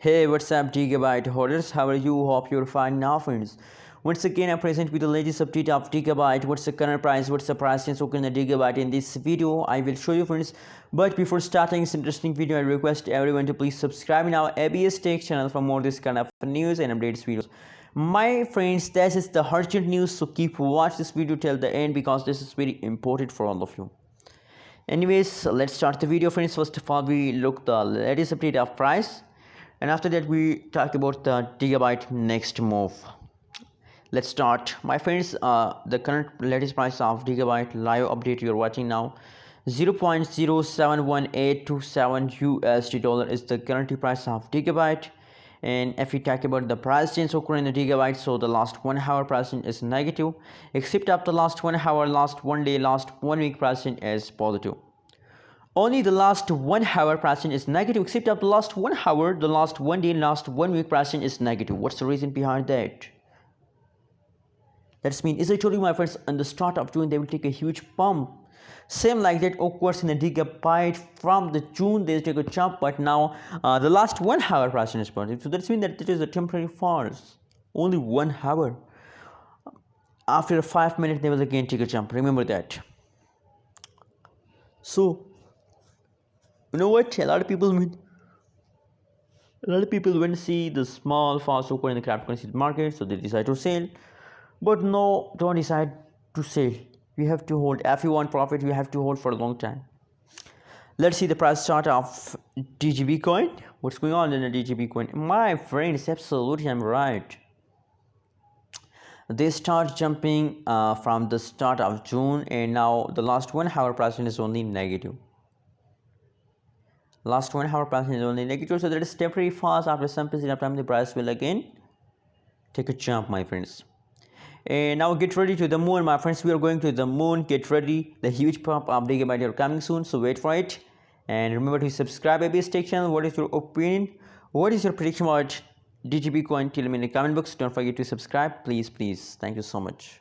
Hey, what's up, Digibyte holders? How are you? Hope you're fine now, friends. Once again, I present with the latest update of Digibyte. What's the current price? What's the price since opening the Digibyte? In this video, I will show you, friends. But before starting this interesting video, I request everyone to please subscribe in our ABS Tech channel for more this kind of news and updates videos. My friends, this is the urgent news, so keep watch this video till the end because this is very important for all of you. Anyways, let's start the video, friends. First of all, we look the latest update of price. And after that, we talk about the Digibyte next move. Let's start, my friends. The current latest price of Digibyte live update you're watching now, 0.071827 USD dollar is the current price of Digibyte. And if we talk about the price change occurring in the Digibyte, so the last 1 hour pricing is negative, except after last 1 hour, last 1 day, last 1 week pricing is positive. Only the last 1 hour pricing is negative, except of the last 1 hour, the last 1 day, last 1 week pricing is negative. What's the reason behind that? That's mean, as I told you, my friends, on the start of June, they will take a huge pump. Same like that occurs in the Digibyte from the June, they take a jump, but now the last 1 hour pricing is positive. So that's mean that it is a temporary falls. Only 1 hour. After 5 minutes, they will again take a jump. Remember that. So, you know what? A lot of people when see the small falls occur in the cryptocurrency market, so they decide to sell. But no, don't decide to sell. You have to hold. If you want profit, you have to hold for a long time. Let's see the price chart of DGB coin. What's going on in the DGB coin? My friends, absolutely, I'm right. They start jumping from the start of June, and now the last 1 hour pricing is only negative. Last 1 hour pricing is only negative, so that is temporary fast. After some period of time, the price will again take a jump, my friends. And now get ready to the moon, my friends. We are going to the moon. Get ready. The huge pump of Digibyte are coming soon, so wait for it. And remember to subscribe ABS Tech channel. What is your opinion? What is your prediction about DGB coin? Tell me in the comment box. Don't forget to subscribe, please. Thank you so much.